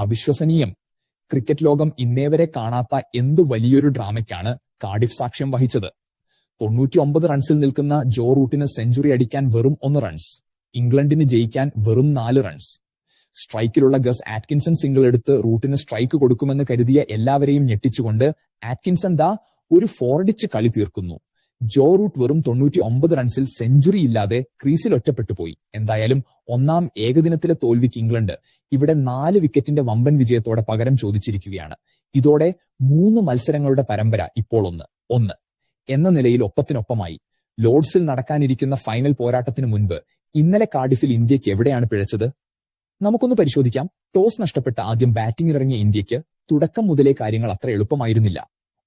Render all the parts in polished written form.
അവിശ്വസനീയം. Cricket ലോകം ഇന്നേവരെ കാണാത്ത എന്തു വലിയൊരു ഡ്രാമയ്ക്കാണ് കാർഡിഫ് സാക്ഷ്യം വഹിച്ചത്. 99 റൺസിൽ നിൽക്കുന്ന ജോ റൂട്ടിന് സെഞ്ചുറി അടിക്കാൻ വെറും 1 റൺസ്, ഇംഗ്ലണ്ടിന് ജയിക്കാൻ വെറും 4 റൺസ്. സ്ട്രൈക്കിലുള്ള ഗസ് ആറ്റ്കിൻസൺ സിംഗിൾ എടുത്ത് റൂട്ടിന് സ്ട്രൈക്ക് കൊടുക്കുമെന്ന് കരുതിയ എല്ലാവരെയും ഞെട്ടിച്ചുകൊണ്ട് ആറ്റ്കിൻസൺ ഒരു ഫോറടിച്ച് കളി തീർക്കുന്നു. ജോ റൂട്ട് വെറും 99 റൺസിൽ സെഞ്ചുറി ഇല്ലാതെ ക്രീസിൽ ഒറ്റപ്പെട്ടുപോയി. എന്തായാലും ഒന്നാം ഏകദിനത്തിലെ തോൽവിക്ക് ഇംഗ്ലണ്ട് ഇവിടെ 4 വിക്കറ്റിന്റെ വമ്പൻ വിജയത്തോടെ പകരം ചോദിച്ചിരിക്കുകയാണ്. ഇതോടെ 3 മത്സരങ്ങളുടെ പരമ്പര ഇപ്പോൾ 1-1 എന്ന നിലയിൽ ഒപ്പത്തിനൊപ്പമായി. ലോർഡ്സിൽ നടക്കാനിരിക്കുന്ന ഫൈനൽ പോരാട്ടത്തിന് മുൻപ് ഇന്നലെ കാർഡിഫിൽ ഇന്ത്യക്ക് എവിടെയാണ് പിഴച്ചത്? നമുക്കൊന്ന് പരിശോധിക്കാം. ടോസ് നഷ്ടപ്പെട്ട് ആദ്യം ബാറ്റിംഗിനിറങ്ങിയ ഇന്ത്യക്ക് തുടക്കം മുതലേ കാര്യങ്ങൾ അത്ര എളുപ്പമായിരുന്നില്ല.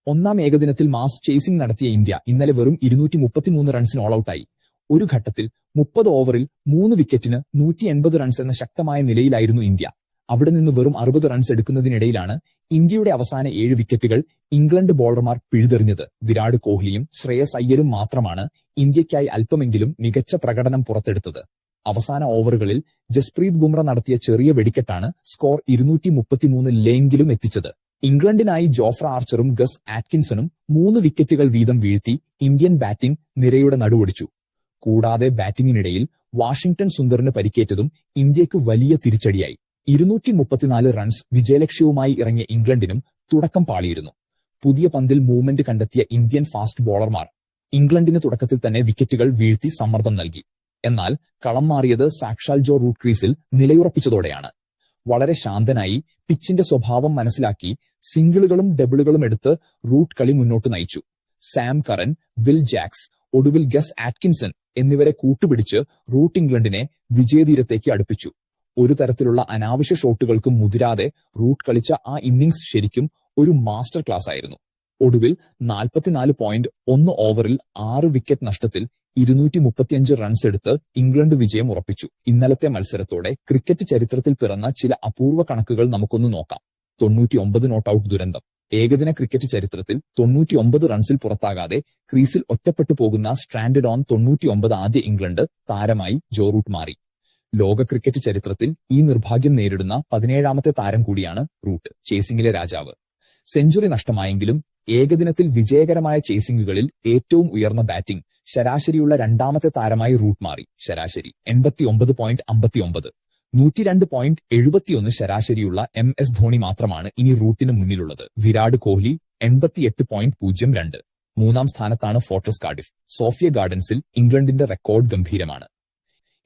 ഒന്നാം ഏകദിനത്തിൽ മാസ് ചേസിംഗ് നടത്തിയ ഇന്ത്യ ഇന്നലെ വെറും 233 റൺസിന് ഓൾ ഔട്ടായി. ഒരു ഘട്ടത്തിൽ 30 ഓവറിൽ 3 വിക്കറ്റിന് 180 റൺസ് എന്ന ശക്തമായ നിലയിലായിരുന്നു ഇന്ത്യ. അവിടെ നിന്ന് വെറും 60 റൺസ് എടുക്കുന്നതിനിടയിലാണ് ഇന്ത്യയുടെ അവസാന 7 വിക്കറ്റുകൾ ഇംഗ്ലണ്ട് ബോളർമാർ പിഴുതെറിഞ്ഞത്. വിരാട് കോഹ്ലിയും ശ്രേയസ് അയ്യരും മാത്രമാണ് ഇന്ത്യയ്ക്കായി അല്പമെങ്കിലും മികച്ച പ്രകടനം പുറത്തെടുത്തത്. അവസാന ഓവറുകളിൽ ജസ്പ്രീത് ബുംറ നടത്തിയ ചെറിയ വെടിക്കെട്ടാണ് സ്കോർ 233 എത്തിച്ചത്. ഇംഗ്ലണ്ടിനായി ജോഫ്ര ആർച്ചറും ഗസ് ആറ്റ്കിൻസണും 3 വിക്കറ്റുകൾ വീതം വീഴ്ത്തി ഇന്ത്യൻ ബാറ്റിംഗ് നിരയുടെ നടുവൊടിച്ചു. കൂടാതെ ബാറ്റിംഗിനിടയിൽ വാഷിംഗ്ടൺ സുന്ദറിന് പരിക്കേറ്റതും ഇന്ത്യക്ക് വലിയ തിരിച്ചടിയായി. 234 റൺസ് വിജയലക്ഷ്യവുമായി ഇറങ്ങിയ ഇംഗ്ലണ്ടിനും തുടക്കം പാളിയിരുന്നു. പുതിയ പന്തിൽ മൂവ്മെന്റ് കണ്ടെത്തിയ ഇന്ത്യൻ ഫാസ്റ്റ് ബോളർമാർ ഇംഗ്ലണ്ടിന് തുടക്കത്തിൽ തന്നെ വിക്കറ്റുകൾ വീഴ്ത്തി സമ്മർദ്ദം നൽകി. എന്നാൽ കളം മാറിയത് സാക്ഷാൽ ജോ റൂട്ട് ക്രീസിൽ നിലയുറപ്പിച്ചതോടെയാണ്. വളരെ ശാന്തനായി പിച്ചിന്റെ സ്വഭാവം മനസ്സിലാക്കി സിംഗിളുകളും ഡബിളുകളും എടുത്ത് റൂട്ട് കളി മുന്നോട്ട് നയിച്ചു. സാം കറൻ, വിൽ ജാക്സ്, ഒടുവിൽ ഗസ് ആറ്റ്കിൻസൺ എന്നിവരെ കൂട്ടുപിടിച്ച് റൂട്ട് ഇംഗ്ലണ്ടിനെ വിജയതീരത്തേക്ക് അടുപ്പിച്ചു. ഒരു തരത്തിലുള്ള അനാവശ്യ ഷോട്ടുകൾക്കും മുതിരാതെ റൂട്ട് കളിച്ച ആ ഇന്നിംഗ്സ് ശരിക്കും ഒരു മാസ്റ്റർ ക്ലാസ് ആയിരുന്നു. ഒടുവിൽ 44.1 ഓവറിൽ 6 വിക്കറ്റ് നഷ്ടത്തിൽ 235 റൺസ് എടുത്ത് ഇംഗ്ലണ്ട് വിജയം ഉറപ്പിച്ചു. ഇന്നലത്തെ മത്സരത്തോടെ ക്രിക്കറ്റ് ചരിത്രത്തിൽ പിറന്ന ചില അപൂർവ കണക്കുകൾ നമുക്കൊന്ന് നോക്കാം. 99 നോട്ട് ഔട്ട് ദുരന്തം. ഏകദിന ക്രിക്കറ്റ് ചരിത്രത്തിൽ 99 റൺസിൽ പുറത്താകാതെ ക്രീസിൽ ഒറ്റപ്പെട്ടു പോകുന്ന സ്ട്രാൻഡഡ് ഓൺ 99 ആദ്യ ഇംഗ്ലണ്ട് താരമായി ജോ റൂട്ട് മാറി. ലോക ക്രിക്കറ്റ് ചരിത്രത്തിൽ ഈ നിർഭാഗ്യം നേരിടുന്ന 17ാമത്തെ താരം കൂടിയാണ് റൂട്ട്. ചേസിംഗിലെ രാജാവ്. സെഞ്ചുറി നഷ്ടമായെങ്കിലും ഏകദിനത്തിൽ വിജയകരമായ ചേസിംഗുകളിൽ ഏറ്റവും ഉയർന്ന ബാറ്റിംഗ് ശരാശരിയുള്ള 2ാമത്തെ താരമായി റൂട്ട് മാറി. ശരാശരി 89.59. 102.71 ശരാശരിയുള്ള MS ധോണി മാത്രമാണ് ഇനി റൂട്ടിന് മുന്നിലുള്ളത്. വിരാട് കോഹ്ലി 88.02. 3ാം സ്ഥാനത്താണ് ഫോർട്രസ് കാർഡിഫ്. സോഫിയ ഗാർഡൻസിൽ ഇംഗ്ലണ്ടിന്റെ റെക്കോർഡ് ഗംഭീരമാണ്.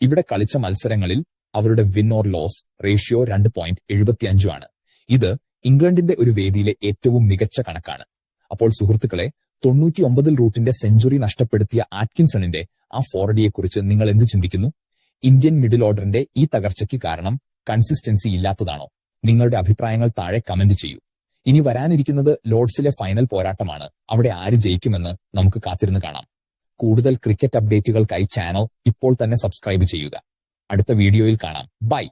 ഇവിടെ കളിച്ച മത്സരങ്ങളിൽ അവരുടെ വിൻ ഓർ ലോസ് റേഷ്യോ 2.75 ആണ്. ഇത് ഇംഗ്ലണ്ടിന്റെ ഒരു വേദിയിലെ ഏറ്റവും മികച്ച കണക്കാണ്. അപ്പോൾ സുഹൃത്തുക്കളെ, 99 റൂട്ടിന്റെ സെഞ്ചുറി നഷ്ടപ്പെടുത്തിയ ആറ്റ്കിൻസണിന്റെ ആ ഫോറടിയെക്കുറിച്ച് നിങ്ങൾ എന്ത് ചിന്തിക്കുന്നു? ഇന്ത്യൻ മിഡിൽ ഓർഡറിന്റെ ഈ തകർച്ചയ്ക്ക് കാരണം കൺസിസ്റ്റൻസി ഇല്ലാത്തതാണോ? നിങ്ങളുടെ അഭിപ്രായങ്ങൾ താഴെ കമന്റ് ചെയ്യൂ. ഇനി വരാനിരിക്കുന്നത് ലോർഡ്സിലെ ഫൈനൽ പോരാട്ടമാണ്. അവിടെ ആര് ജയിക്കുമെന്ന് നമുക്ക് കാത്തിരുന്ന് കാണാം. കൂടുതൽ ക്രിക്കറ്റ് അപ്ഡേറ്റുകൾക്കായി ചാനൽ ഇപ്പോൾ തന്നെ സബ്സ്ക്രൈബ് ചെയ്യുക. അടുത്ത വീഡിയോയിൽ കാണാം. ബൈ.